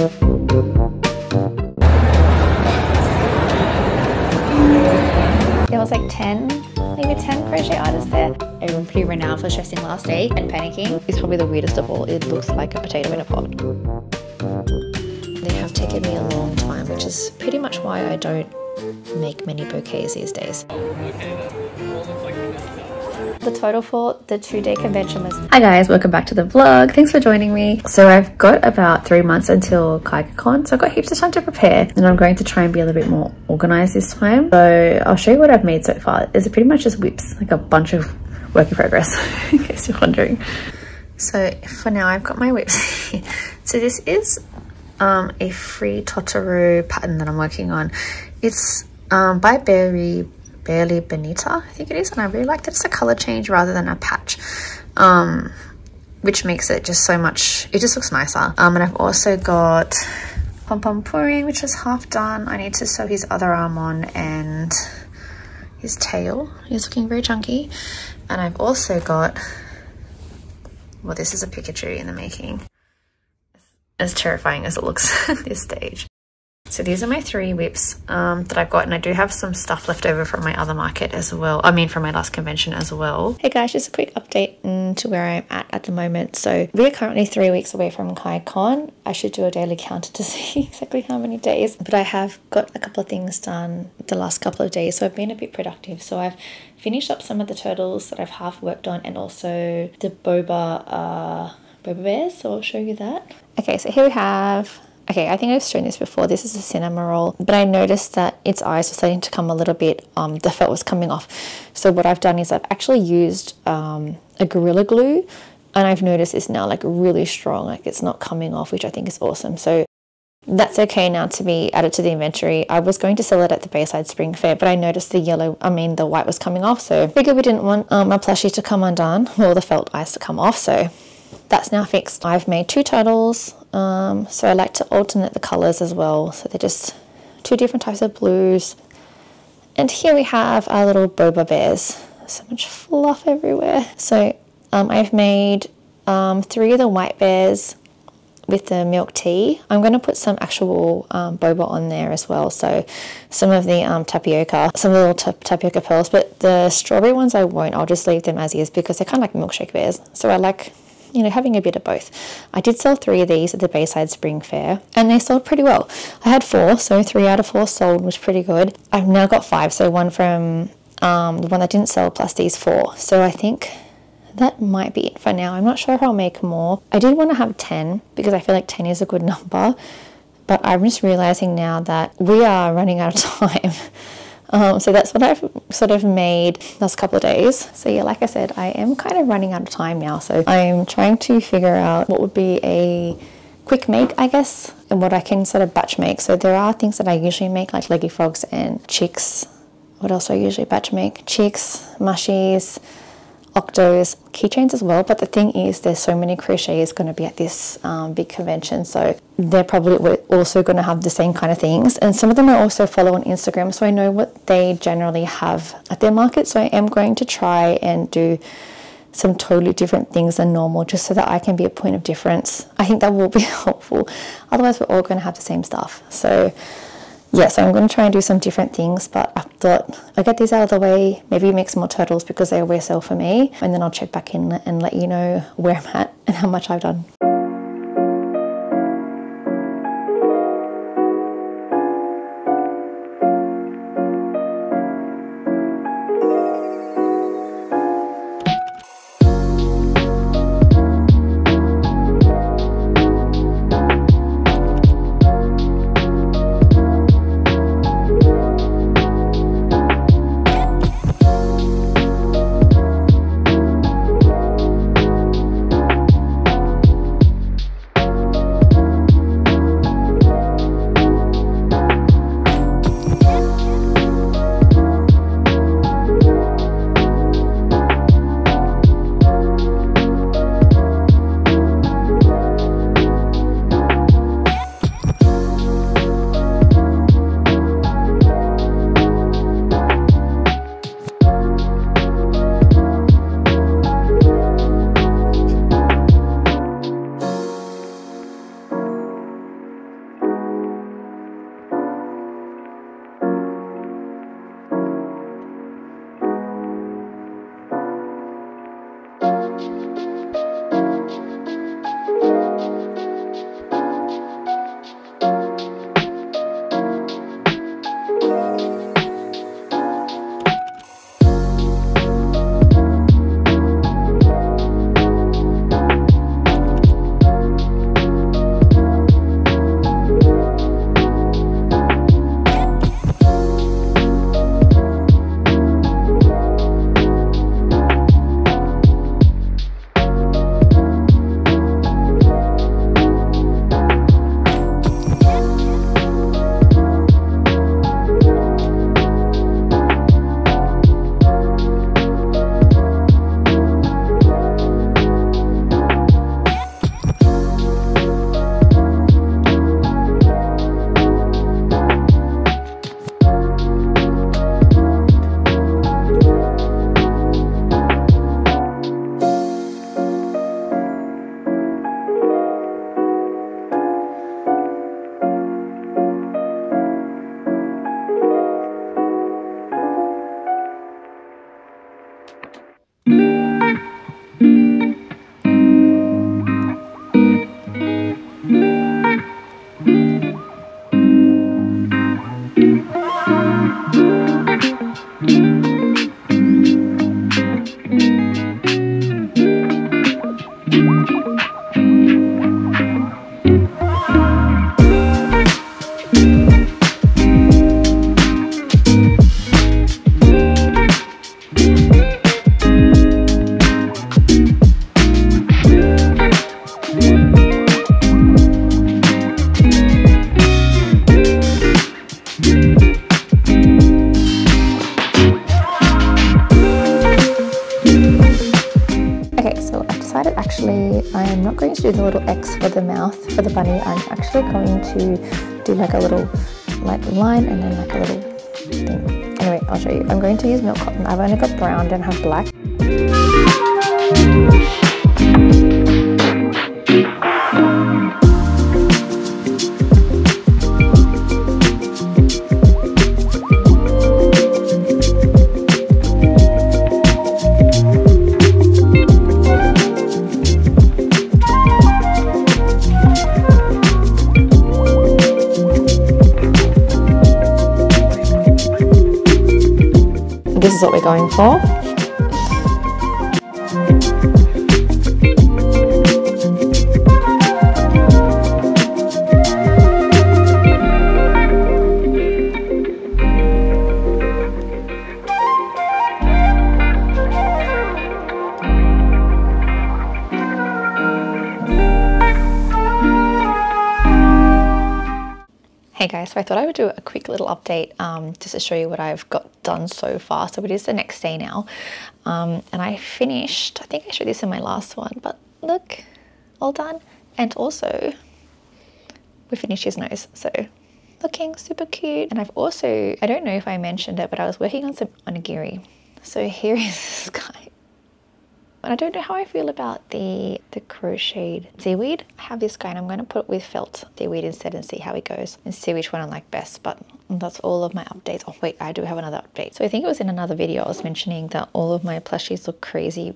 There was like 10, maybe 10 crochet artists there. Everyone pretty renowned for stressing last day and panicking. It's probably the weirdest of all. It looks like a potato in a pot. They have taken me a long time, which is pretty much why I don't make many bouquets these days. The total for the 2-day convention was... Hi guys, welcome back to the vlog. Thanks for joining me. So I've got about 3 months until Kaigacon, so I've got heaps of time to prepare, and I'm going to try and be a little bit more organized this time. So I'll show you what I've made so far. It's pretty much just whips, like a bunch of work in progress, in case you're wondering. So for now, I've got my whips here. So this is a free Totoro pattern that I'm working on. It's by Barely Benita, I think it is, and I really like that it's a color change rather than a patch, which makes it just so much, it just looks nicer. And I've also got Pom Pom Puri, which is half done. I need to sew his other arm on and his tail. He's looking very chunky. And I've also got, well, this is a Pikachu in the making, as terrifying as it looks at this stage. So these are my 3 whips that I've got, and I do have some stuff left over from my other market as well. I mean, from my last convention as well. Hey guys, just a quick update to where I'm at the moment. So we're currently 3 weeks away from Kaigacon. I should do a daily counter to see exactly how many days, but I have got a couple of things done the last couple of days, so I've been a bit productive. So I've finished up some of the turtles that I've half worked on, and also the boba bears, so I'll show you that. Okay, so here we have... Okay, I think I've shown this before. This is a cinema roll, but I noticed that its eyes were starting to come a little bit, the felt was coming off. So what I've done is I've actually used a Gorilla Glue, and I've noticed it's now like really strong, like it's not coming off, which I think is awesome. So that's okay now to be added to the inventory. I was going to sell it at the Bayside Spring Fair, but I noticed the white was coming off, so I figured we didn't want my plushie to come undone, or the felt eyes to come off, so that's now fixed. I've made 2 turtles. So I like to alternate the colors as well. So they're just 2 different types of blues. And here we have our little boba bears. So much fluff everywhere. So I've made 3 of the white bears with the milk tea. I'm going to put some actual boba on there as well. So some of the tapioca, some of the little tapioca pearls, but the strawberry ones I won't. I'll just leave them as is because they're kind of like milkshake bears. So I like, you know, having a bit of both. I did sell 3 of these at the Bayside Spring Fair, and they sold pretty well. I had 4, so 3 out of 4 sold, was pretty good. I've now got 5, so 1 from the one that didn't sell plus these 4. So I think that might be it for now. I'm not sure if I'll make more. I did want to have 10 because I feel like 10 is a good number, but I'm just realizing now that we are running out of time. So that's what I've sort of made last couple of days. So yeah, like I said, I am kind of running out of time now. So I'm trying to figure out what would be a quick make, I guess, and what I can sort of batch make. So there are things that I usually make, like leggy frogs and chicks. What else do I usually batch make? Chicks, mushies, octos, keychains as well. But the thing is, there's so many crochets going to be at this big convention, so they're probably also going to have the same kind of things, and some of them I also follow on Instagram, so I know what they generally have at their market. So I am going to try and do some totally different things than normal, just so that I can be a point of difference. I think that will be helpful, otherwise we're all going to have the same stuff. So yeah, so I'm going to try and do some different things, but I thought I'll get these out of the way, maybe make some more turtles because they always sell for me, and then I'll check back in and let you know where I'm at and how much I've done. do the little X for the mouth for the bunny, I'm actually going to do like a little line and then like a little thing. Anyway, I'll show you. I'm going to use milk cotton. I've only got brown, don't have black. This is what we're going for. Hey guys, so I thought I would do a quick little update just to show you what I've got done so far. So it is the next day now, and I finished, I think I showed this in my last one, but look, all done. And also we finished his nose, so looking super cute. And I've also, I don't know if I mentioned it, but I was working on some onigiri. So here is this guy. And I don't know how I feel about the crocheted seaweed. I have this guy and I'm going to put it with felt seaweed instead and see how it goes and see which one I like best. But that's all of my updates. Oh wait, I do have another update. So I think it was in another video I was mentioning that all of my plushies look crazy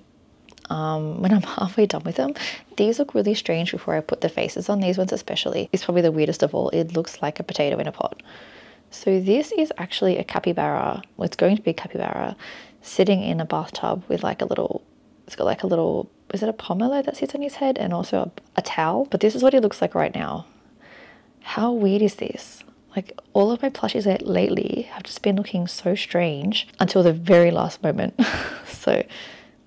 when I'm halfway done with them. These look really strange before I put the faces on. These ones especially is probably the weirdest of all. It looks like a potato in a pot. So this is actually a capybara. Well, it's going to be a capybara sitting in a bathtub with like a little, it's got like a little, is it a pomelo that sits on his head and also a towel? But this is what he looks like right now. How weird is this? Like all of my plushies lately have just been looking so strange until the very last moment. So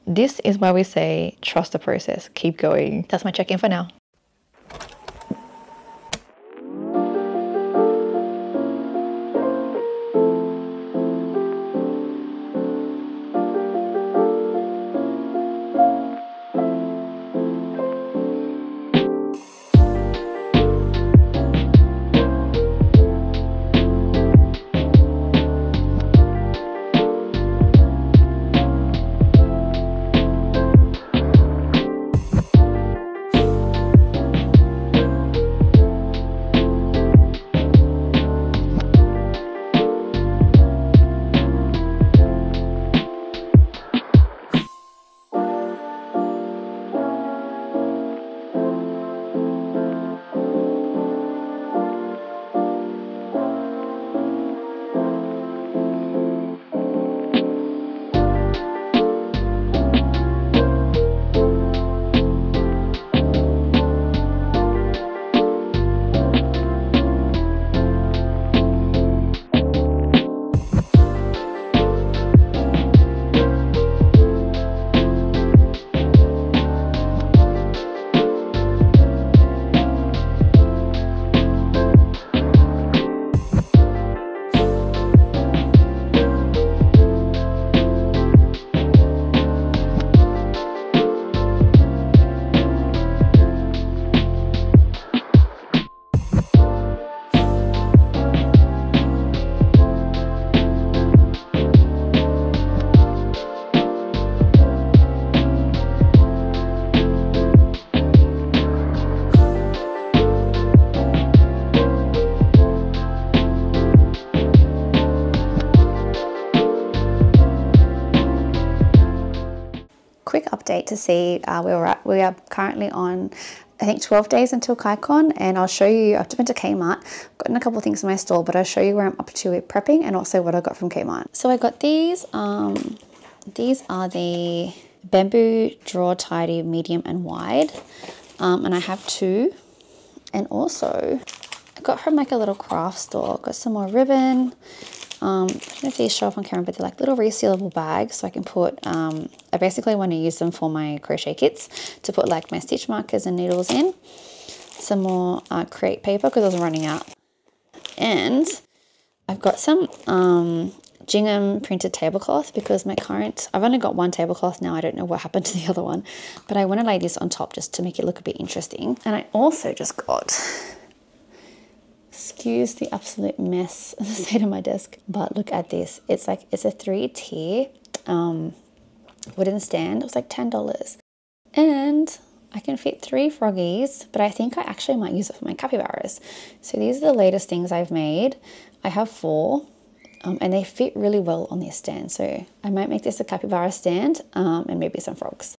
this is why we say trust the process, keep going. That's my check-in for now. Quick update to see where we're at. We are currently on, I think, 12 days until Kaigacon, and I'll show you. I've been to Kmart, gotten a couple of things in my store, but I'll show you where I'm up to with prepping and also what I got from Kmart. So I got these. These are the bamboo draw tidy medium and wide, and I have two. And also I got from like a little craft store. Got some more ribbon. I don't know if these show up on camera, but they're like little resealable bags, so I can put, I basically want to use them for my crochet kits to put like my stitch markers and needles in. Some more create paper because I was running out. And I've got some gingham printed tablecloth because my current, I've only got one tablecloth now. I don't know what happened to the other one, but I want to lay this on top just to make it look a bit interesting. And I also just got, excuse the absolute mess of the state of my desk, but look at this. It's like, it's a 3-tier wooden stand. It was like $10. And I can fit 3 froggies, but I think I actually might use it for my capybaras. So these are the latest things I've made. I have 4, and they fit really well on this stand. So I might make this a capybara stand, and maybe some frogs.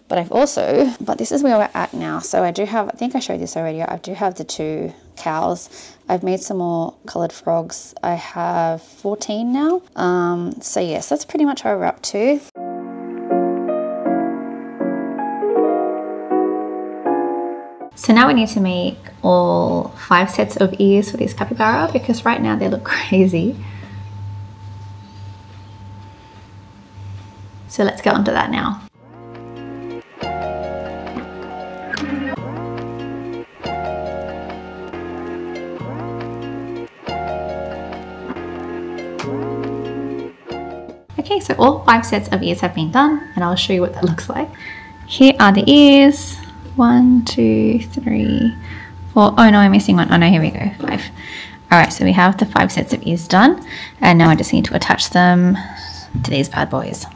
But I've also, but this is where we're at now. So I do have, I think I showed this already. I do have the 2 cows. I've made some more colored frogs. I have 14 now. So yes, that's pretty much what we're up to. So now we need to make all 5 sets of ears for this capybara because right now they look crazy. So let's get onto that now. Okay, so all 5 sets of ears have been done and I'll show you what that looks like. Here are the ears. 1, 2, 3, 4. Oh no, I'm missing one. Oh no, here we go. 5. All right, so we have the 5 sets of ears done, and now I just need to attach them to these bad boys.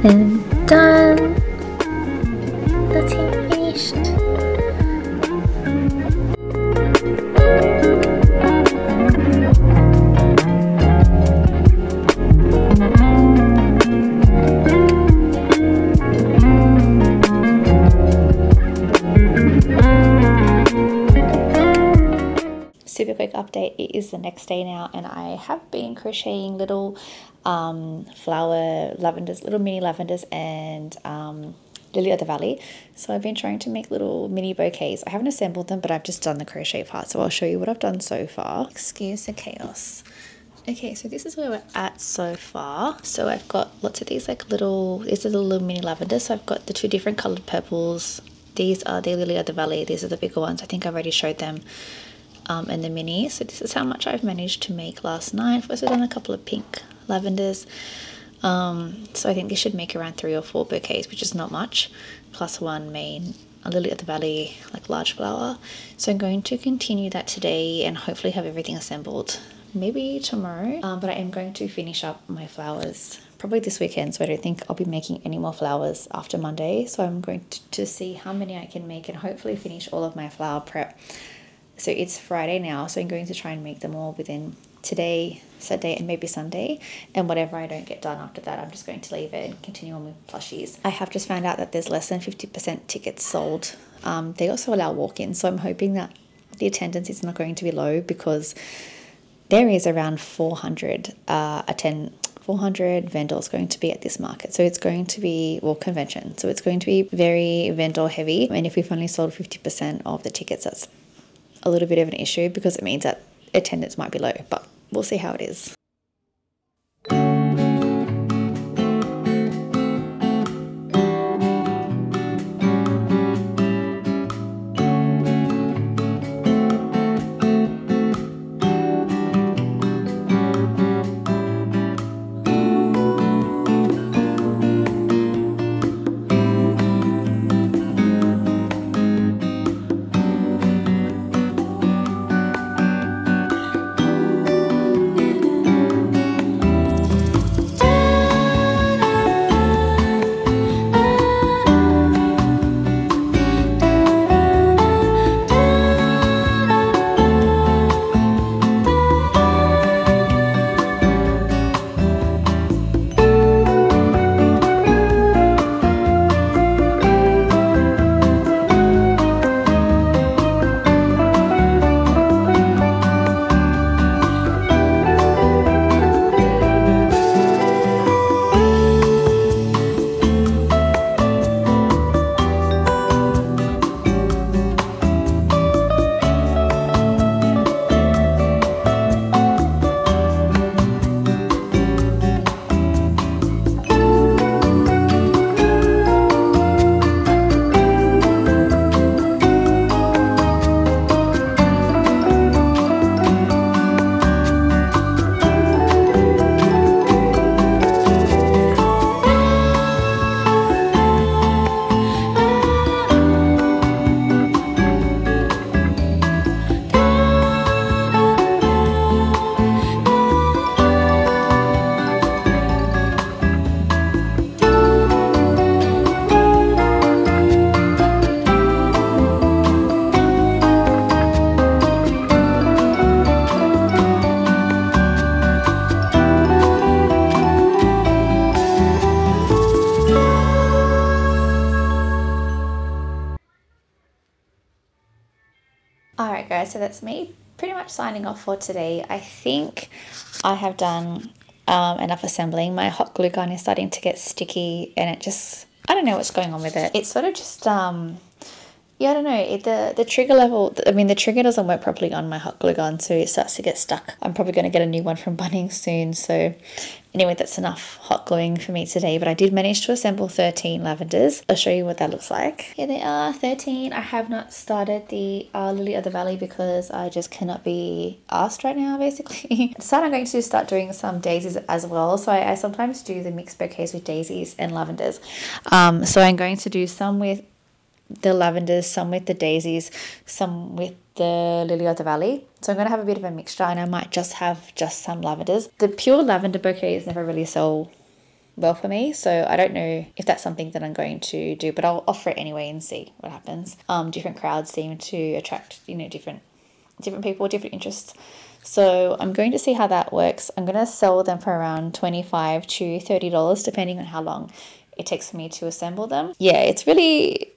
And done. That's it, finished. Super quick update, it is the next day now and I have been crocheting little flower lavenders, little mini lavenders and lily of the valley. So I've been trying to make little mini bouquets. I haven't assembled them, but I've just done the crochet part, so I'll show you what I've done so far. Excuse the chaos. Okay, so this is where we're at so far. So I've got lots of these like little, these are the little mini lavenders. So I've got the 2 different colored purples. These are the lily of the valley. These are the bigger ones. I think I've already showed them. And the mini. So this is how much I've managed to make last night. I've also done a couple of pink lavenders. So I think this should make around 3 or 4 bouquets, which is not much, plus 1 main, a lily of the valley, like large flower. So I'm going to continue that today and hopefully have everything assembled maybe tomorrow. But I am going to finish up my flowers probably this weekend, so I don't think I'll be making any more flowers after Monday. So I'm going to see how many I can make and hopefully finish all of my flower prep. So it's Friday now, so I'm going to try and make them all within today, Saturday, and maybe Sunday. And whatever I don't get done after that, I'm just going to leave it and continue on with plushies. I have just found out that there's less than 50% tickets sold. They also allow walk-ins, so I'm hoping that the attendance is not going to be low because there is around 400 vendors going to be at this market. So it's going to be, well, convention. So it's going to be very vendor heavy. And if we've only sold 50% of the tickets, that's a little bit of an issue because it means that attendance might be low, but we'll see how it is. guys, so that's me pretty much signing off for today. I think I have done enough assembling. My hot glue gun is starting to get sticky and it just, I don't know what's going on with it. It's sort of just yeah, I don't know, the trigger level, I mean the trigger doesn't work properly on my hot glue gun, so it starts to get stuck. I'm probably going to get a new one from Bunnings soon. So anyway, that's enough hot gluing for me today, but I did manage to assemble 13 lavenders. I'll show you what that looks like. Here they are, 13. I have not started the Lily of the Valley because I just cannot be asked right now, basically. I decided I'm going to start doing some daisies as well. So I sometimes do the mixed bouquets with daisies and lavenders. So I'm going to do some with the lavenders, some with the daisies, some with the Lily of the Valley. So I'm going to have a bit of a mixture, and I might just have just some lavenders. The pure lavender bouquets never really sell well for me, so I don't know if that's something that I'm going to do, but I'll offer it anyway and see what happens. Different crowds seem to attract, you know, different people, different interests. So I'm going to see how that works. I'm going to sell them for around $25 to $30 depending on how long it takes for me to assemble them. Yeah, it's really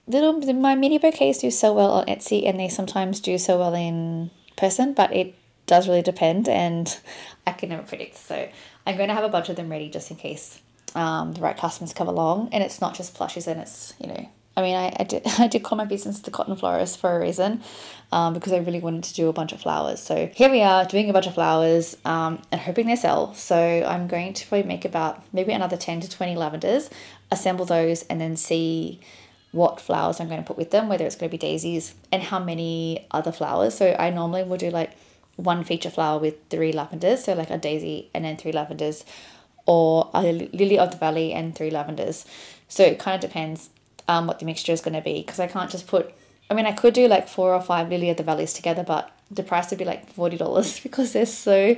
my mini bouquets do so well on Etsy, and they sometimes do so well in person, but it does really depend and I can never predict. So I'm going to have a bunch of them ready just in case the right customers come along. And it's not just plushies, and it's, you know, I mean, I did call my business the Cotton Florist for a reason, because I really wanted to do a bunch of flowers. So here we are doing a bunch of flowers and hoping they sell. So I'm going to probably make about maybe another 10 to 20 lavenders, assemble those, and then see what flowers I'm going to put with them, whether it's going to be daisies and how many other flowers. So I normally will do like one feature flower with 3 lavenders, so like a daisy and then 3 lavenders, or a Lily of the Valley and 3 lavenders. So it kind of depends what the mixture is going to be, because I can't just put, I mean, I could do like 4 or 5 Lily of the Valleys together, but the price would be like $40 because they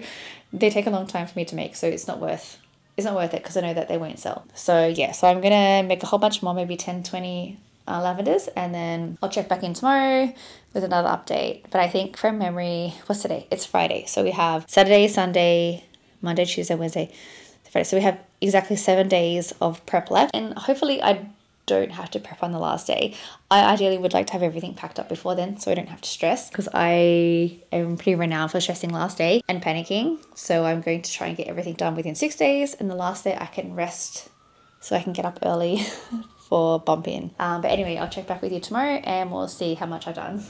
take a long time for me to make, so it's not worth it because I know that they won't sell. So yeah, so I'm gonna make a whole bunch more, maybe 10, 20 lavenders, and then I'll check back in tomorrow with another update. But I think from memory, what's today? It's Friday. So we have Saturday, Sunday, Monday, Tuesday, Wednesday, Friday. So we have exactly 7 days of prep left, and hopefully I don't have to prep on the last day. I ideally would like to have everything packed up before then so I don't have to stress, because I am pretty renowned for stressing last day and panicking. So I'm going to try and get everything done within 6 days, and the last day I can rest so I can get up early for bump in. But anyway, I'll check back with you tomorrow and we'll see how much I've done.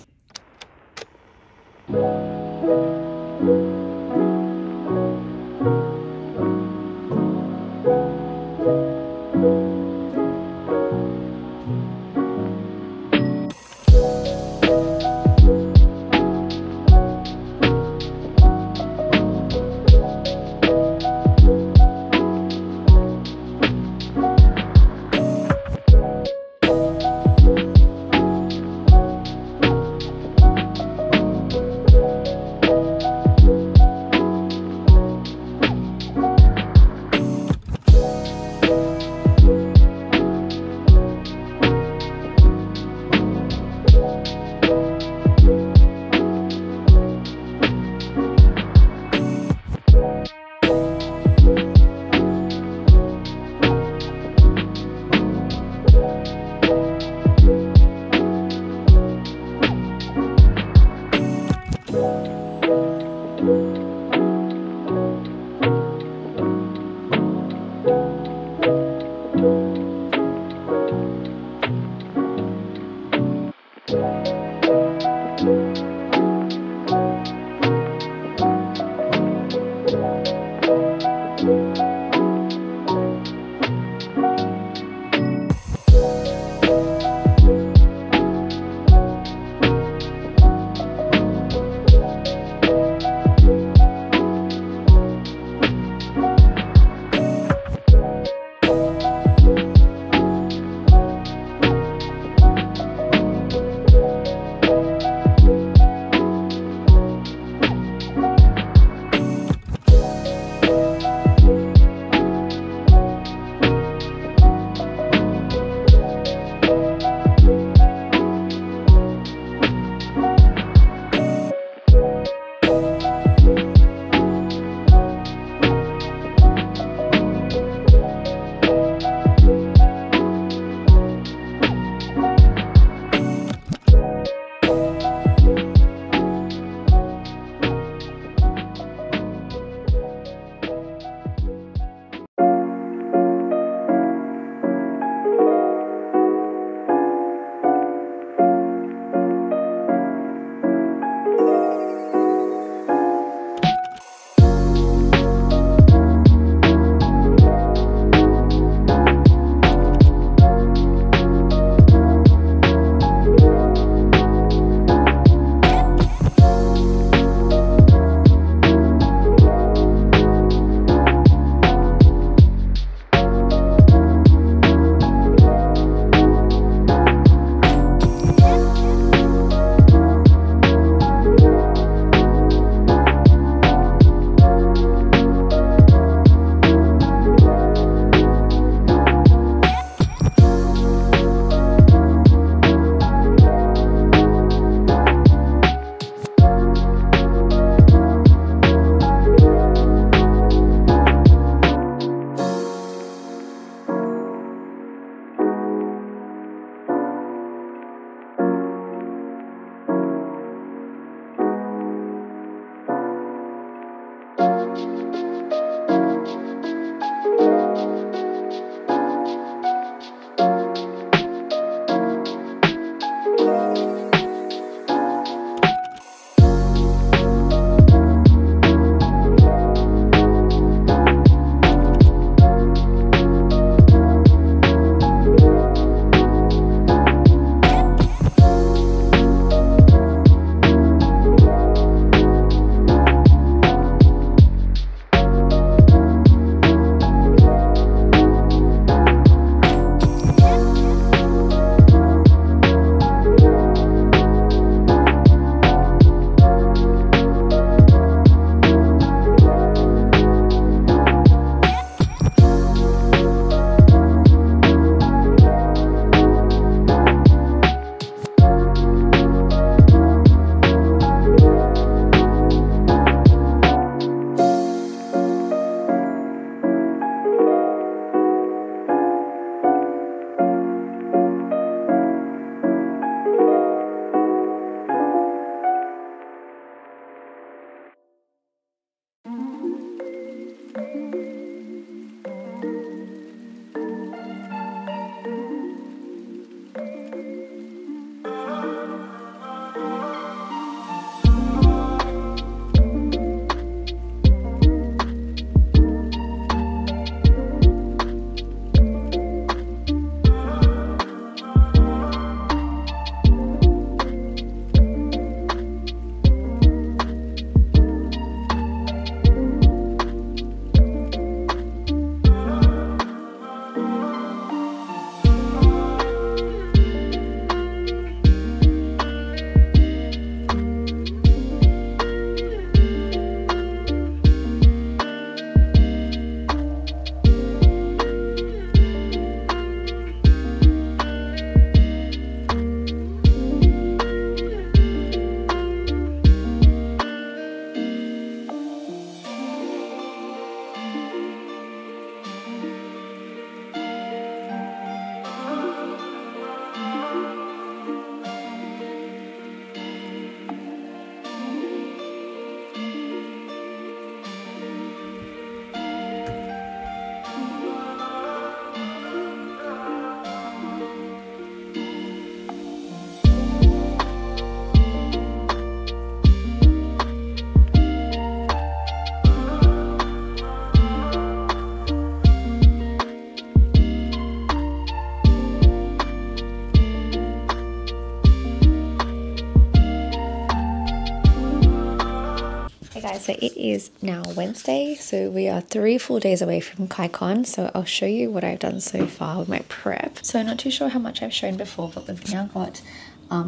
Guys, so it is now Wednesday, so we are 3 full days away from Kaigacon. So I'll show you what I've done so far with my prep. So I'm not too sure how much I've shown before, but we've now got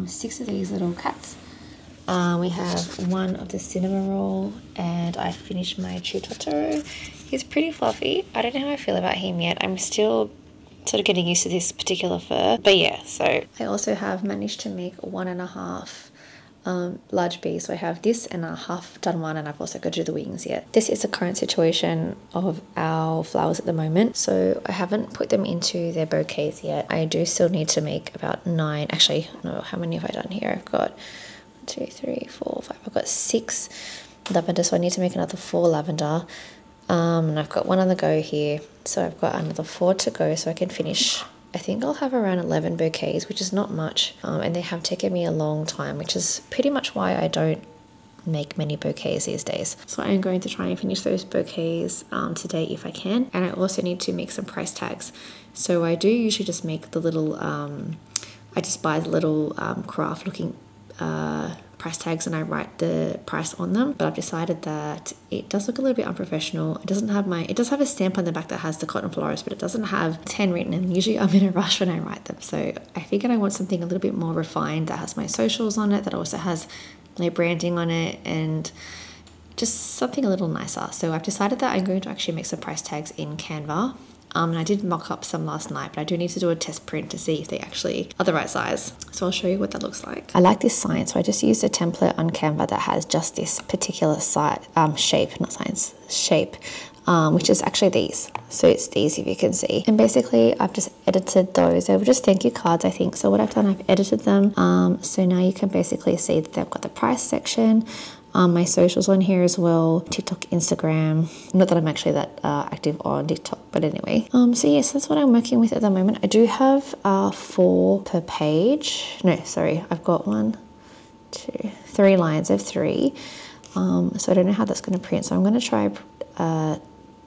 6 of these little cats. We have 1 of the cinnamon roll, and I finished my chew Totoro. He's pretty fluffy. I don't know how I feel about him yet. I'm still sort of getting used to this particular fur, but yeah. So I also have managed to make 1.5 large bees. So I have this and a half done one, and I've also got to do the wings yet. This is the current situation of our flowers at the moment, so I haven't put them into their bouquets yet. I do still need to make about 9, actually no, how many have I done here? I've got 1, 2, 3, 4, 5, I've got 6 lavender, so I need to make another 4 lavender. And I've got 1 on the go here, so I've got another 4 to go, so I can finish. I think I'll have around 11 bouquets, which is not much, and they have taken me a long time, which is pretty much why I don't make many bouquets these days. So I'm going to try and finish those bouquets today if I can, and I also need to make some price tags. So I do usually just make the little, I just buy the little craft looking price tags and I write the price on them, but I've decided that it does look a little bit unprofessional. It doesn't have it does have a stamp on the back that has the cotton florist, but it doesn't have 10 written, and usually I'm in a rush when I write them. So I figured I want something a little bit more refined that has my socials on it, that also has my branding on it, and just something a little nicer. So I've decided that I'm going to actually make some price tags in Canva. And I did mock up some last night, but I do need to do a test print to see if they actually are the right size. So I'll show you what that looks like. I like this sign, so I just used a template on Canva that has just this particular shape, which is actually these. So it's these, if you can see. And basically I've just edited those. They were just thank you cards, I think. So what I've done, I've edited them. So now you can basically see that they've got the price section. My socials on here as well, TikTok, Instagram. Not that I'm actually that active on TikTok, but anyway. So yes, that's what I'm working with at the moment. I do have 4 per page. No, sorry, I've got 1, 2, 3 lines of 3. So I don't know how that's going to print. So I'm going to try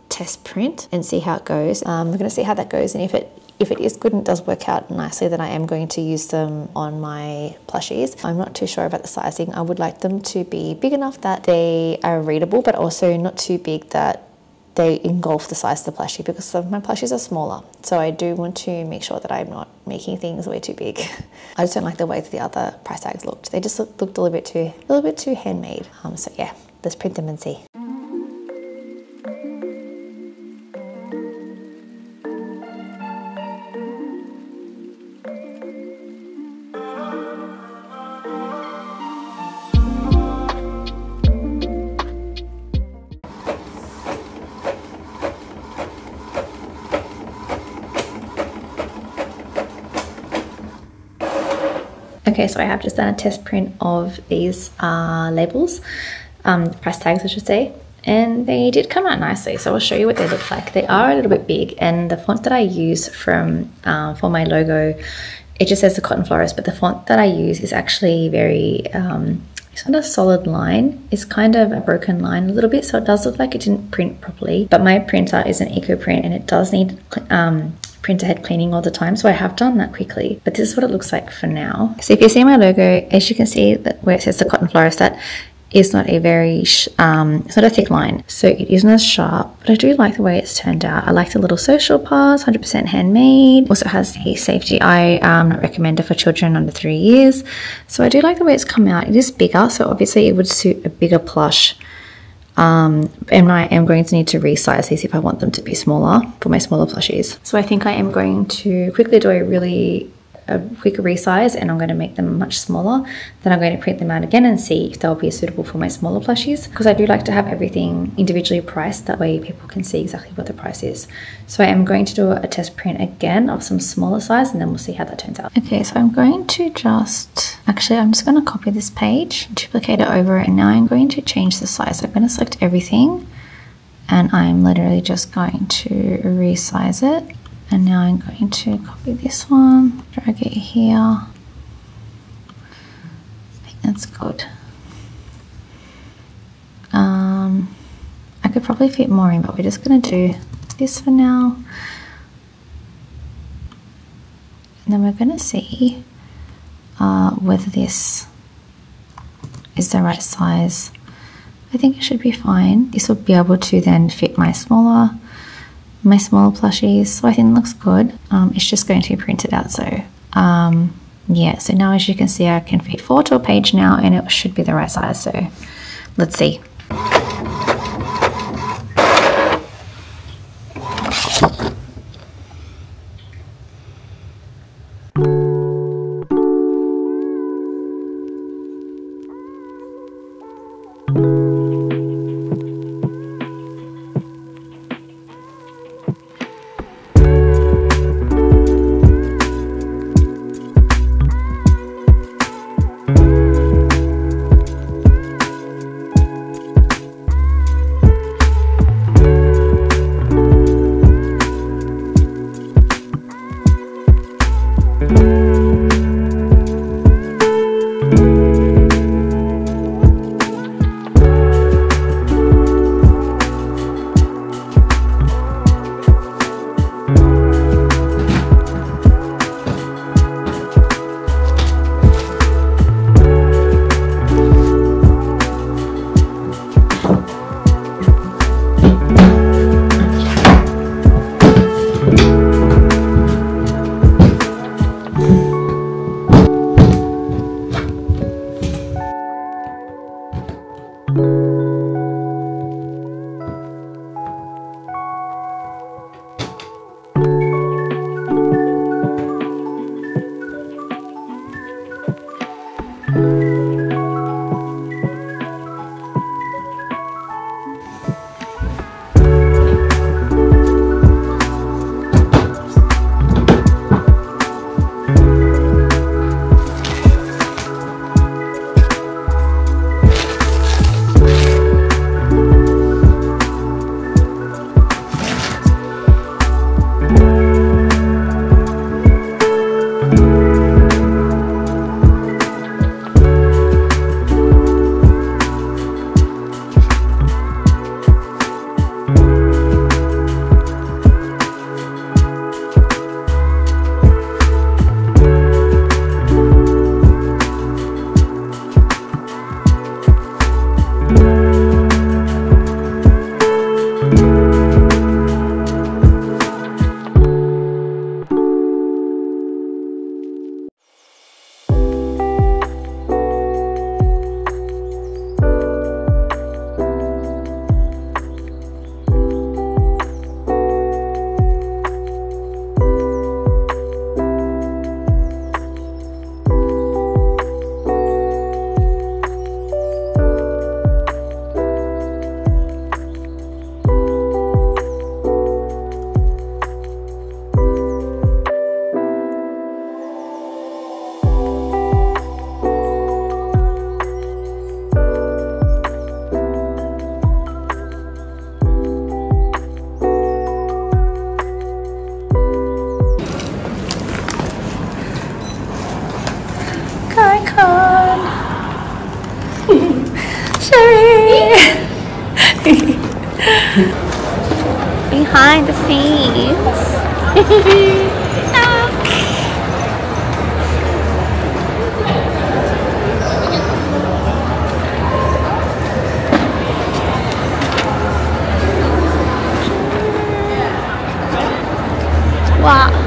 test print and see how it goes. We're going to see how that goes, and if it is good and it does work out nicely, then I am going to use them on my plushies. I'm not too sure about the sizing. I would like them to be big enough that they are readable, but also not too big that they engulf the size of the plushie, because some of my plushies are smaller. So I do want to make sure that I'm not making things way too big. I just don't like the way that the other price tags looked. They just looked a little bit too handmade. So yeah, let's print them and see. Okay, so I have just done a test print of these labels, price tags I should say, and they did come out nicely. So I'll show you what they look like. They are a little bit big, and the font that I use for my logo, it just says the Cotton Florist, but the font that I use is actually very, it's not a solid line. It's kind of a broken line a little bit, so it does look like it didn't print properly. But my printer is an eco print, and it does need printer head cleaning all the time, so I have done that quickly, but this is what it looks like for now. So if you see my logo, as you can see that where it says the Cotton Florist, that is not a very it's not a thick line, so it isn't as sharp, but I do like the way it's turned out. I like the little social parts, 100% handmade. Also has the safety eye, not recommended for children under 3 years. So I do like the way it's come out. It is bigger, so obviously it would suit a bigger plush. And I am going to need to resize these if I want them to be smaller for my smaller plushies. So I think I am going to quickly do a quick resize, and I'm going to make them much smaller. Then I'm going to print them out again and see if they'll be suitable for my smaller plushies, because I do like to have everything individually priced. That way people can see exactly what the price is. So I am going to do a test print again of some smaller size, and then we'll see how that turns out. Okay, so I'm going to I'm just going to copy this page, duplicate it over, and now I'm going to change the size. So I'm going to select everything, and I'm literally just going to resize it. And now I'm going to copy this one, drag it here. I think that's good. I could probably fit more in, but we're just going to do this for now. And then we're going to see whether this is the right size. I think it should be fine. This will be able to then fit my smaller plushies, so I think it looks good. It's just going to be printed out, so yeah, so now as you can see I can fit 4 to a page now, and it should be the right size, so let's see. Behind the scenes. Wow. '"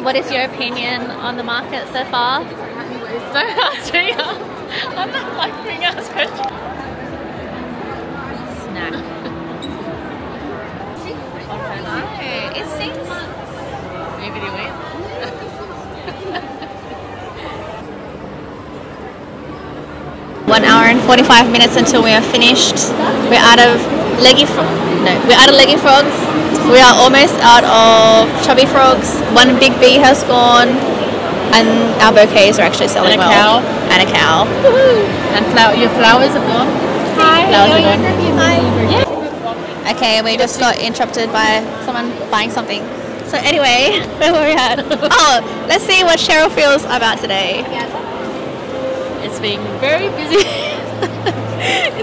What is your opinion on the market so far? Don't ask me. I'm not like being asked questions. Snack. It seems. Maybe they win. 1 hour and 45 minutes until we are finished. We're out of leggy frogs. We are almost out of chubby frogs. One big bee has gone, and our bouquets are actually selling well. And a cow. Woohoo! And your flowers are gone? Hi. Flowers are gone. Hi. Yeah. Okay, we just got interrupted by someone buying something. So anyway, where were we at? Oh, let's see what Cheryl feels about today. It's been very busy.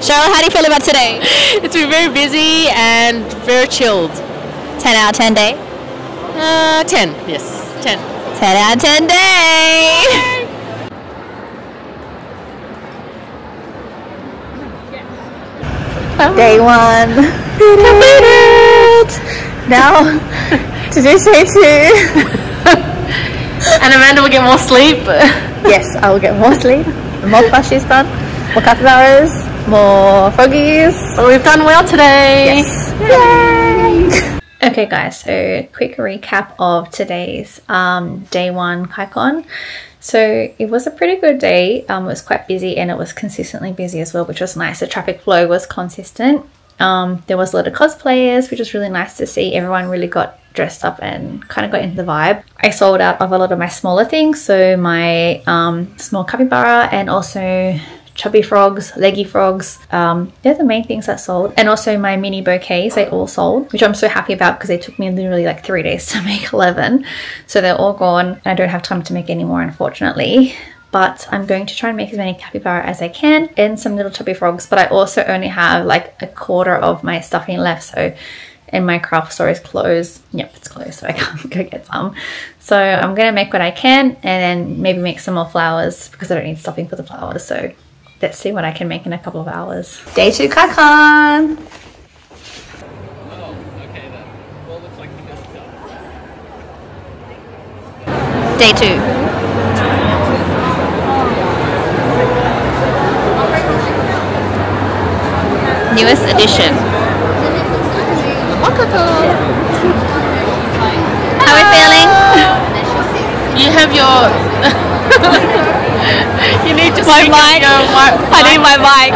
Cheryl, how do you feel about today? It's been very busy and very chilled. 10 out of 10 day? 10. Yes, 10. 10 out of 10 day! Day 1 completed! Now to do day 2. And Amanda will get more sleep. Yes, I will get more sleep, more plushies done, more capybaras, more froggies. But we've done well today. Yes. Yay! Okay guys, so quick recap of today's day 1 Kaigacon. So it was a pretty good day. It was quite busy and it was consistently busy as well, which was nice. The traffic flow was consistent. There was a lot of cosplayers, which was really nice to see. Everyone really got dressed up and kind of got into the vibe. I sold out of a lot of my smaller things, so my small capybara and also chubby frogs, leggy frogs, they're the main things that sold. And also my mini bouquets, they all sold, which I'm so happy about because they took me literally like 3 days to make 11. So they're all gone and I don't have time to make any more, unfortunately. But I'm going to try and make as many capybara as I can and some little chubby frogs. But I also only have like a quarter of my stuffing left, so, and my craft store is closed. Yep, it's closed, so I can't go get some. So I'm gonna make what I can and then maybe make some more flowers because I don't need stuffing for the flowers. So let's see what I can make in a couple of hours. Day 2 Kaigacon! Oh, okay then. Well, it looks like we just Day 2. Newest edition. How are we feeling? You have your... you need to My mic. I need my mic.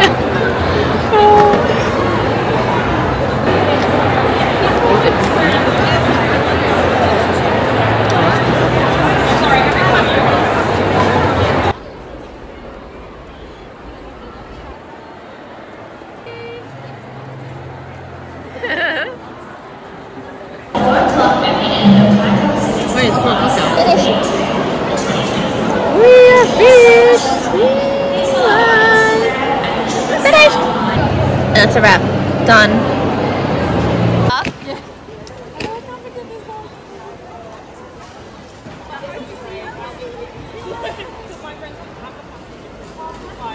That's a wrap. Done.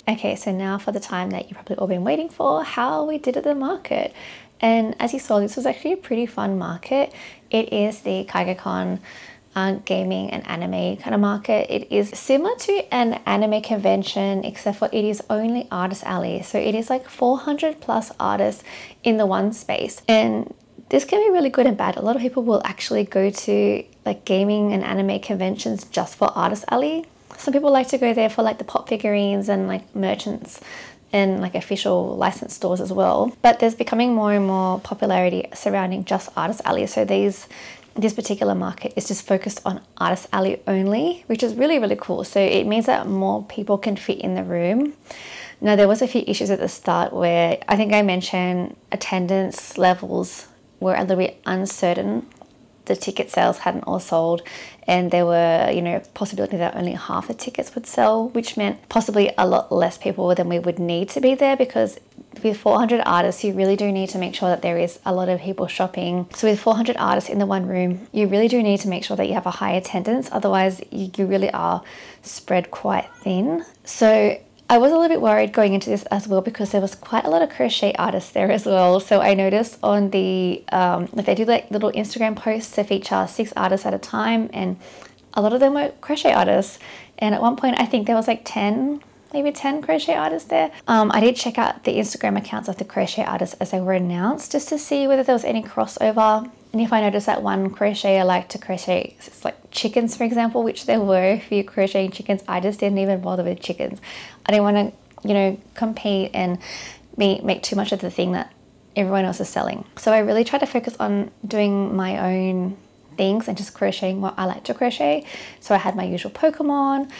Okay, so now for the time that you've probably all been waiting for, how we did at the market. And as you saw, this was actually a pretty fun market. It is the Kaigacon gaming and anime kind of market. It is similar to an anime convention, except for it is only artist alley. So it is like 400 plus artists in the one space. And this can be really good and bad. A lot of people will actually go to like gaming and anime conventions just for artist alley. Some people like to go there for like the pop figurines and like merchants and like official licensed stores as well. But there's becoming more and more popularity surrounding just artist alley. So this particular market is just focused on artist alley only, which is really, really cool. So it means that more people can fit in the room. Now, there was a few issues at the start where I think I mentioned attendance levels were a little bit uncertain. The ticket sales hadn't all sold and there were, you know, possibility that only half the tickets would sell, which meant possibly a lot less people than we would need to be there, because with 400 artists, you really do need to make sure that there is a lot of people shopping. So with 400 artists in the one room, you really do need to make sure that you have a high attendance. Otherwise, you really are spread quite thin. So I was a little bit worried going into this as well because there was quite a lot of crochet artists there as well. So I noticed on the, if they do like little Instagram posts, they feature 6 artists at a time and a lot of them were crochet artists. And at one point, I think there was like 10, maybe 10 crochet artists there. I did check out the Instagram accounts of the crochet artists as they were announced just to see whether there was any crossover. And if I noticed that one crocheter liked to crochet, it's like chickens, for example, which there were a few crocheting chickens, I just didn't even bother with chickens. I didn't want to, you know, compete and make too much of the thing that everyone else is selling. So I really tried to focus on doing my own things and just crocheting what I like to crochet. So I had my usual Pokemon,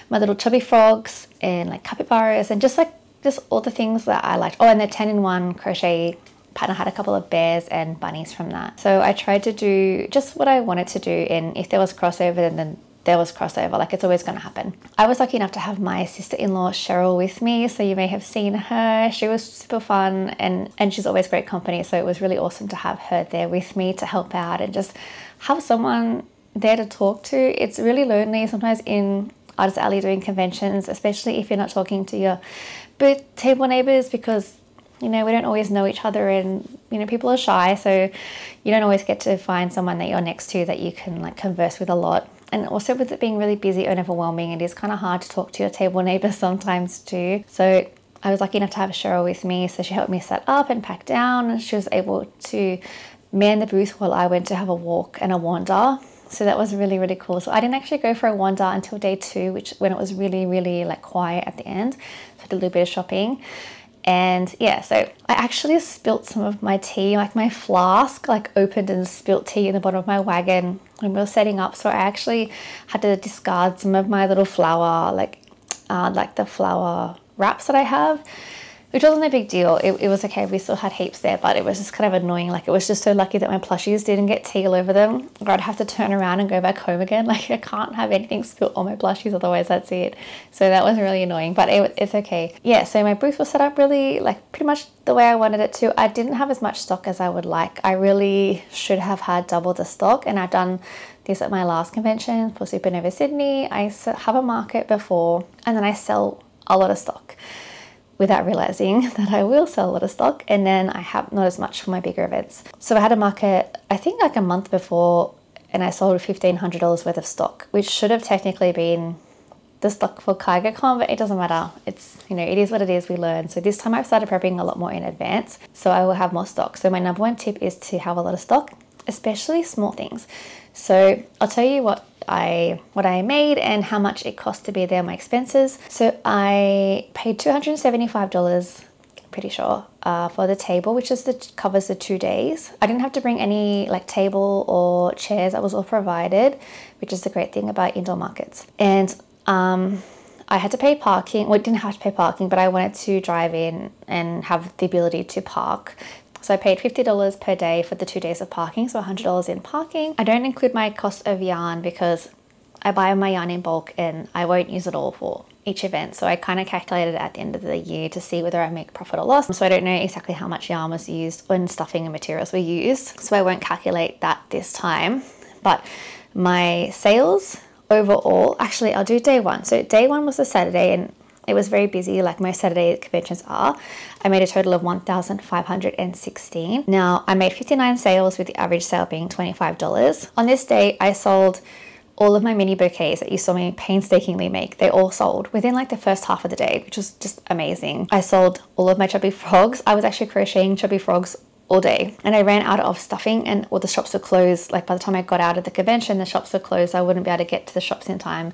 my little chubby frogs and like capybaras and just like just all the things that I liked. Oh, and the 10-in-1 crochet pattern had a couple of bears and bunnies from that. So I tried to do just what I wanted to do, and if there was crossover, then there was crossover. Like, it's always going to happen. I was lucky enough to have my sister-in-law Cheryl with me, so you may have seen her. She was super fun, and she's always great company, so it was really awesome to have her there with me to help out and just have someone there to talk to. It's really lonely sometimes in Artist Alley doing conventions, especially if you're not talking to your booth table neighbors, because you know, we don't always know each other, and you know, people are shy, so you don't always get to find someone that you're next to that you can like converse with a lot. And also with it being really busy and overwhelming, it is kind of hard to talk to your table neighbors sometimes too. So I was lucky enough to have Cheryl with me, so she helped me set up and pack down, and she was able to man the booth while I went to have a walk and a wander. So that was really, really cool. So I didn't actually go for a wander until day 2, when it was really, really like quiet at the end. So I did a little bit of shopping. And yeah, so I actually spilt some of my tea, like my flask, like opened and spilt tea in the bottom of my wagon when we were setting up. So I actually had to discard some of my little flower, like the flower wraps that I have, which wasn't a big deal. It was okay. We still had heaps there, but it was just kind of annoying. Like, it was just so lucky that my plushies didn't get tea all over them, or I'd have to turn around and go back home again. Like, I can't have anything spilt on my plushies, otherwise that's it. So that was really annoying, but it's okay. Yeah, so my booth was set up really, like, pretty much the way I wanted it to. I didn't have as much stock as I would like. I really should have had double the stock, and I've done this at my last convention for Supernova Sydney. I have a market before, and then I sell a lot of stock without realizing that I will sell a lot of stock, and then I have not as much for my bigger events. So I had a market, I think like a month before, and I sold $1,500 worth of stock, which should have technically been the stock for Kaigacon, but it doesn't matter. It's, you know, it is what it is, we learn. So this time I've started prepping a lot more in advance, so I will have more stock. So my number one tip is to have a lot of stock, especially small things. So I'll tell you what I made and how much it cost to be there, my expenses. So I paid $275, pretty sure, for the table, which is covers the 2 days. I didn't have to bring any like table or chairs. That was all provided, which is the great thing about indoor markets. And I had to pay parking. Well, I didn't have to pay parking, but I wanted to drive in and have the ability to park. So I paid $50 per day for the 2 days of parking, so $100 in parking. I don't include my cost of yarn because I buy my yarn in bulk and I won't use it all for each event. So I kind of calculated it at the end of the year to see whether I make profit or loss. So I don't know exactly how much yarn was used when stuffing and materials were used. So I won't calculate that this time. But my sales overall, actually I'll do day 1. So day 1 was a Saturday, and it was very busy, like most Saturday conventions are. I made a total of $1,516. Now, I made 59 sales, with the average sale being $25. On this day, I sold all of my mini bouquets that you saw me painstakingly make. They all sold within like the first half of the day, which was just amazing. I sold all of my chubby frogs. I was actually crocheting chubby frogs all day, and I ran out of stuffing, and all the shops were closed. Like, by the time I got out of the convention, the shops were closed. I wouldn't be able to get to the shops in time.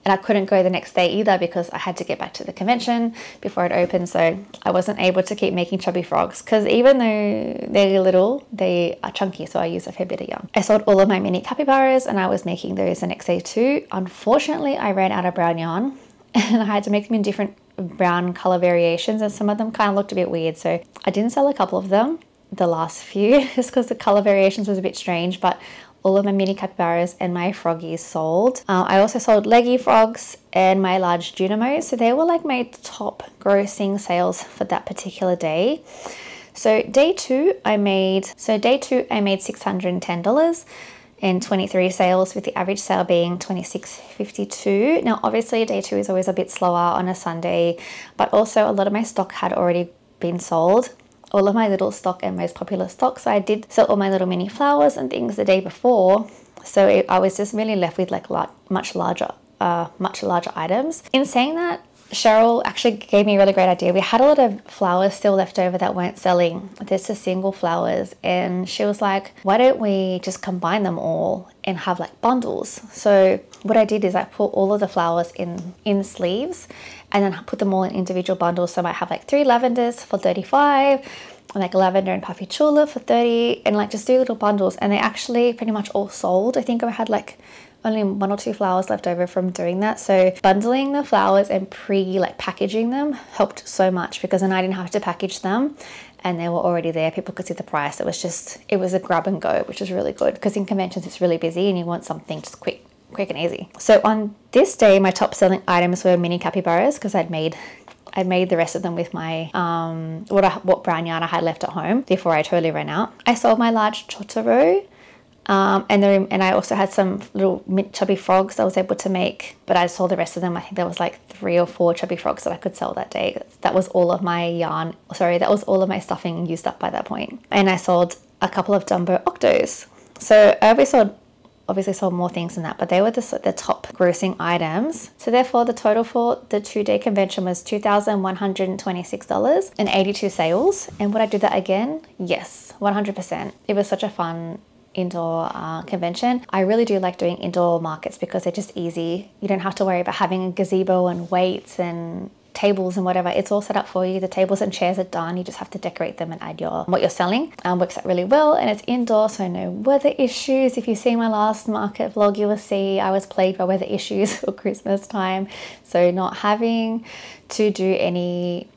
And I couldn't go the next day either because I had to get back to the convention before it opened. So I wasn't able to keep making chubby frogs, because even though they're little, they are chunky. So I use a fair bit of yarn. I sold all of my mini capybaras, and I was making those the next day too. Unfortunately, I ran out of brown yarn, and I had to make them in different brown color variations, and some of them kind of looked a bit weird. So I didn't sell a couple of them, the last few, just because the color variations was a bit strange, but all of my mini capybaras and my froggies sold. I also sold leggy frogs and my large Junimos, so they were like my top grossing sales for that particular day. So day 2 I made $610 and 23 sales, with the average sale being $26.52. Now obviously day 2 is always a bit slower on a Sunday, but also a lot of my stock had already been sold. All of my little stock and most popular stock. So I did sell all my little mini flowers and things the day before. So I was just really left with like much larger items. In saying that, Cheryl actually gave me a really great idea. We had a lot of flowers still left over that weren't selling. There's just single flowers, and she was like, why don't we just combine them all and have like bundles? So what I did is I put all of the flowers in sleeves, and then put them all in individual bundles. So I might have like 3 lavenders for $35, and like lavender and puffy tulip for $30, and like just do little bundles. And they actually pretty much all sold. I think I had like only 1 or 2 flowers left over from doing that. So bundling the flowers and packaging them helped so much, because then I didn't have to package them and they were already there. People could see the price. It was a grab and go, which is really good, because in conventions it's really busy and you want something just quick and easy. So on this day, my top selling items were mini capybaras, because I made the rest of them with my what brown yarn I had left at home before I totally ran out. I sold my large Totoro, and I also had some little mint chubby frogs I was able to make, but I sold the rest of them. I think there was like 3 or 4 chubby frogs that I could sell that day. That was all of my yarn. Sorry, that was all of my stuffing used up by that point. And I sold a couple of jumbo octos. So I obviously sold more things than that, but they were the top grossing items. So therefore the total for the 2-day convention was $2,126 and 82 sales. And would I do that again? Yes, 100%. It was such a fun indoor convention. I really do like doing indoor markets because they're just easy. You don't have to worry about having a gazebo and weights and tables and whatever. It's all set up for you. The tables and chairs are done. You just have to decorate them and add what you're selling. Works out really well, and it's indoor, so no weather issues. If you see my last market vlog, you will see I was plagued by weather issues for Christmas time. So not having to do any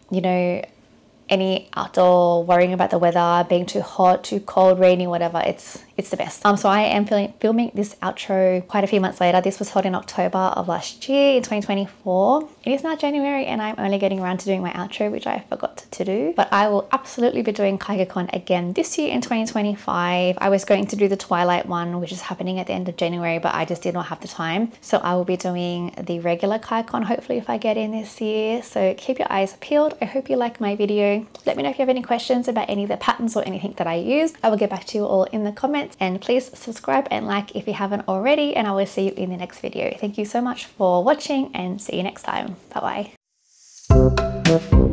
outdoor worrying about the weather, being too hot, too cold, rainy, whatever, it's the best. So I am filming this outro quite a few months later. This was held in October of last year, in 2024. It is now January and I'm only getting around to doing my outro, which I forgot to do. But I will absolutely be doing Kaigacon again this year in 2025. I was going to do the Twilight one, which is happening at the end of January, but I just did not have the time. So I will be doing the regular Kaigacon, hopefully, if I get in this year. So keep your eyes peeled. I hope you like my video. Let me know if you have any questions about any of the patterns or anything that I used. I will get back to you all in the comments, and please subscribe and like if you haven't already, and I will see you in the next video. Thank you so much for watching and see you next time. Bye bye.